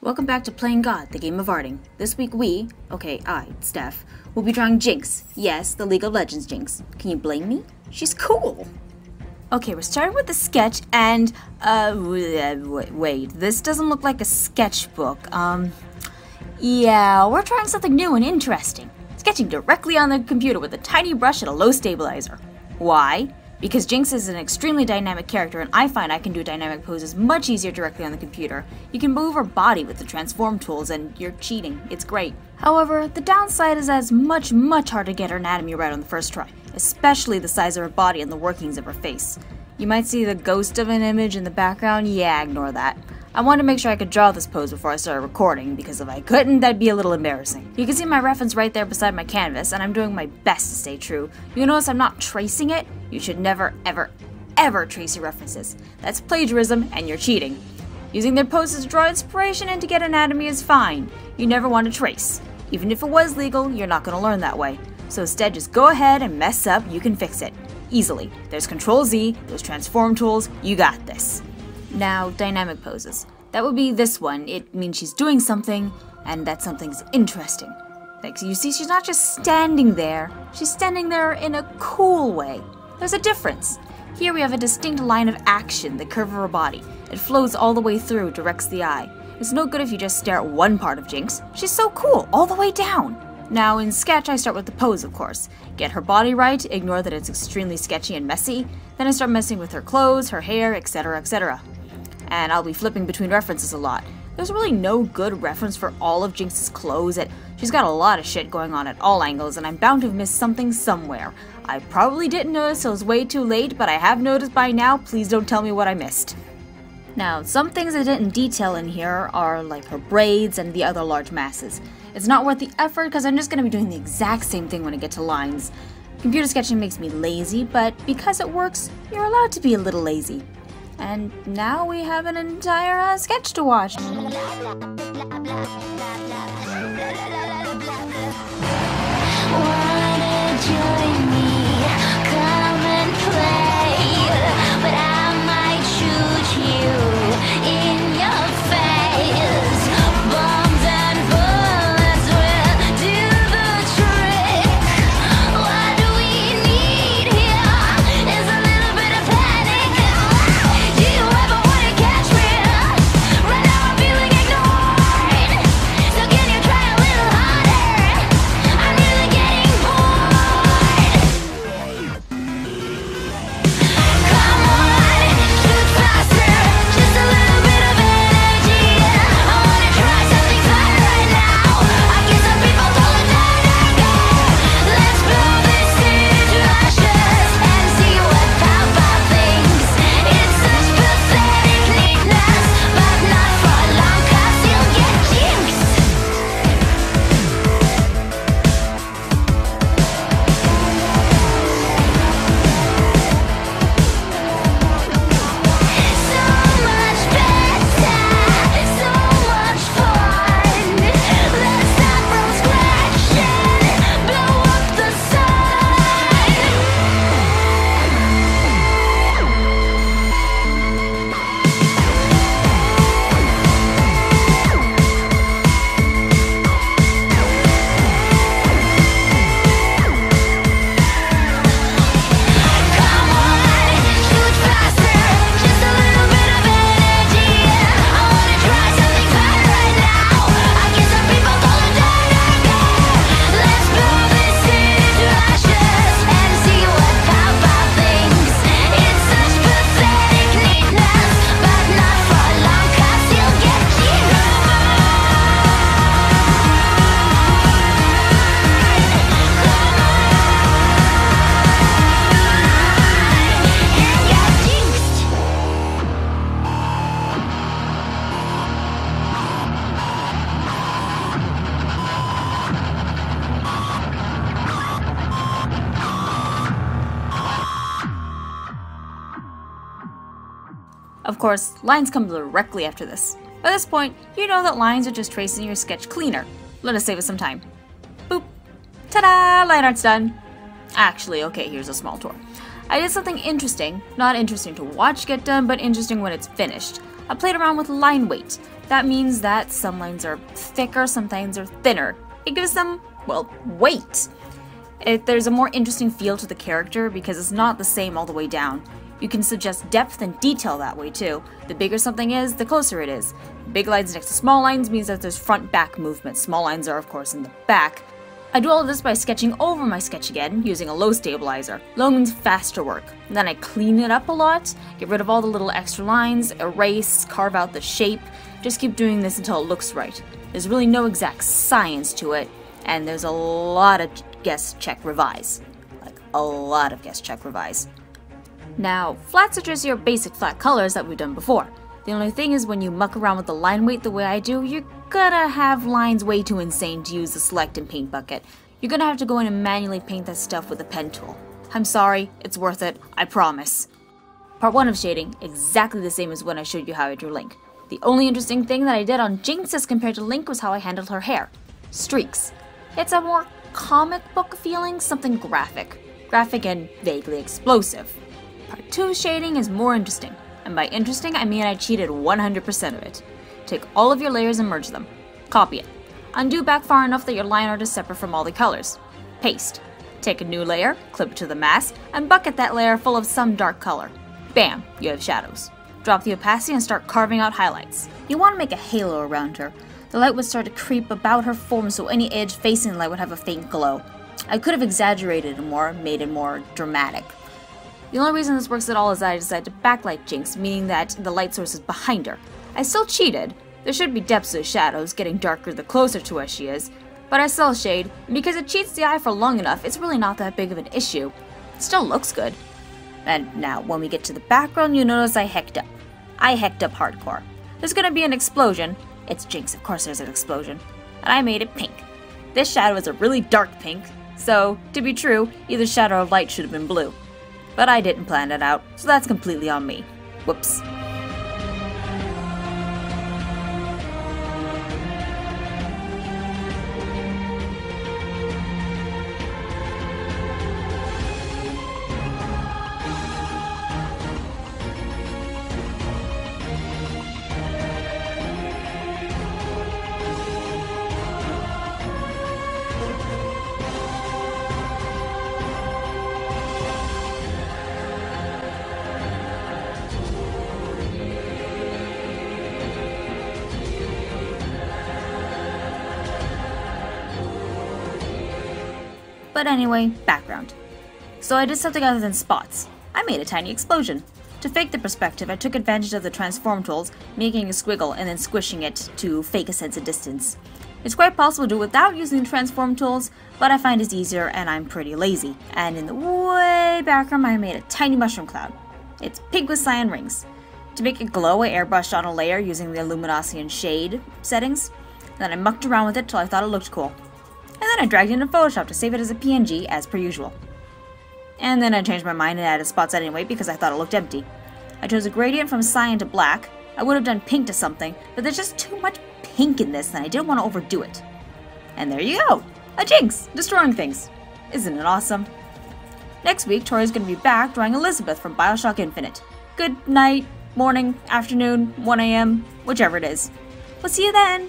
Welcome back to Playing God, the game of arting. This week Steph, will be drawing Jinx. Yes, the League of Legends Jinx. Can you blame me? She's cool! Okay, we're starting with the sketch and, wait, this doesn't look like a sketchbook. Yeah, we're trying something new and interesting. Sketching directly on the computer with a tiny brush and a low stabilizer. Why? Because Jinx is an extremely dynamic character and I find I can do dynamic poses much easier directly on the computer. You can move her body with the transform tools and you're cheating. It's great. However, the downside is that it's much harder to get her anatomy right on the first try, especially the size of her body and the workings of her face. You might see the ghost of an image in the background. Yeah, ignore that. I wanted to make sure I could draw this pose before I started recording, because if I couldn't, that'd be a little embarrassing. You can see my reference right there beside my canvas, and I'm doing my best to stay true. You notice I'm not tracing it. You should never, ever trace your references. That's plagiarism, and you're cheating. Using their poses to draw inspiration and to get anatomy is fine. You never want to trace. Even if it was legal, you're not going to learn that way. So instead, just go ahead and mess up, you can fix it. Easily. There's Control-Z, there's transform tools, you got this. Now, dynamic poses. That would be this one. It means she's doing something, and that something's interesting. Like, you see, she's not just standing there. She's standing there in a cool way. There's a difference. Here we have a distinct line of action, the curve of her body. It flows all the way through, directs the eye. It's no good if you just stare at one part of Jinx. She's so cool, all the way down. Now, in sketch, I start with the pose, of course. Get her body right, ignore that it's extremely sketchy and messy. Then I start messing with her clothes, her hair, etc., etc. And I'll be flipping between references a lot. There's really no good reference for all of Jinx's clothes. She's got a lot of shit going on at all angles, and I'm bound to have missed something somewhere. I probably didn't notice till it was way too late, but I have noticed by now. Please don't tell me what I missed. Now, some things I didn't detail in here are like her braids and the other large masses. It's not worth the effort because I'm just going to be doing the exact same thing when I get to lines. Computer sketching makes me lazy, but because it works, you're allowed to be a little lazy. And now we have an entire sketch to watch. Wanna join me? Come and play, but I might shoot you in your face. Bombs and bullets will do the trick. What we need here is a little bit of panic. Do you ever want to catch me? Right now I'm feeling ignored. So can you try a little harder? I'm really getting bored. Come on, shoot faster. Just a little bit of energy. I wanna try something fun right now. I guess some people call it go. Let's blow this city to ashes and see what pop up thinks. It's such pathetic neatness, but not for long, 'cause you'll get jinxed. So much better, so much fun. Let's start from scratch and blow up the sun. Come on, shoot faster. Just a little bit of energy. I wanna try something fun right now. I guess some people call it go. Let's blow this city to ashes and see what pop up thinks. It's such pathetic neatness, but not for long, 'cause you'll get jinxed. Of course, lines come directly after this. By this point, you know that lines are just tracing your sketch cleaner. Let us save us some time. Boop. Ta-da! Line art's done. Actually, okay, here's a small tour. I did something interesting. Not interesting to watch get done, but interesting when it's finished. I played around with line weight. That means that some lines are thicker, some lines are thinner. It gives them, well, weight. There's a more interesting feel to the character because it's not the same all the way down. You can suggest depth and detail that way too. The bigger something is, the closer it is. Big lines next to small lines means that there's front-back movement. Small lines are, of course, in the back. I do all of this by sketching over my sketch again, using a low stabilizer. Low means faster work. And then I clean it up a lot, get rid of all the little extra lines, erase, carve out the shape. Just keep doing this until it looks right. There's really no exact science to it, and there's a lot of guess, check, revise. Like, a lot of guess, check, revise. Now, flats are just your basic flat colors that we've done before. The only thing is when you muck around with the line weight the way I do, you're gonna have lines way too insane to use the select and paint bucket. You're gonna have to go in and manually paint that stuff with a pen tool. I'm sorry, it's worth it, I promise. Part 1 of shading, exactly the same as when I showed you how I drew Link. The only interesting thing that I did on Jinx as compared to Link was how I handled her hair. Streaks. It's a more comic book feeling, something graphic. Graphic and vaguely explosive. Part 2 shading is more interesting, and by interesting I mean I cheated 100% of it. Take all of your layers and merge them. Copy it. Undo back far enough that your line art is separate from all the colors. Paste. Take a new layer, clip it to the mask, and bucket that layer full of some dark color. Bam, you have shadows. Drop the opacity and start carving out highlights. You want to make a halo around her. The light would start to creep about her form so any edge facing the light would have a faint glow. I could have exaggerated it more, made it more dramatic. The only reason this works at all is that I decided to backlight Jinx, meaning that the light source is behind her. I still cheated. There should be depths of shadows, getting darker the closer to where she is, but I still shade, and because it cheats the eye for long enough, it's really not that big of an issue. It still looks good. And now, when we get to the background, you notice I hecked up. I hecked up hardcore. There's gonna be an explosion. It's Jinx, of course there's an explosion. And I made it pink. This shadow is a really dark pink, so, to be true, either shadow or light should have been blue. But I didn't plan it out, so that's completely on me. Whoops. But anyway, background. So I did something other than spots. I made a tiny explosion. To fake the perspective, I took advantage of the transform tools, making a squiggle and then squishing it to fake a sense of distance. It's quite possible to do without using the transform tools, but I find it's easier and I'm pretty lazy. And in the way background, I made a tiny mushroom cloud. It's pink with cyan rings. To make it glow, I airbrushed on a layer using the luminosity and shade settings. Then I mucked around with it till I thought it looked cool. And then I dragged it into Photoshop to save it as a PNG as per usual. And then I changed my mind and added spots anyway because I thought it looked empty. I chose a gradient from cyan to black. I would have done pink to something, but there's just too much pink in this and I didn't want to overdo it. And there you go! A Jinx! Destroying things! Isn't it awesome? Next week, Tori's going to be back drawing Elizabeth from Bioshock Infinite. Good night, morning, afternoon, 1 AM, whichever it is. We'll see you then!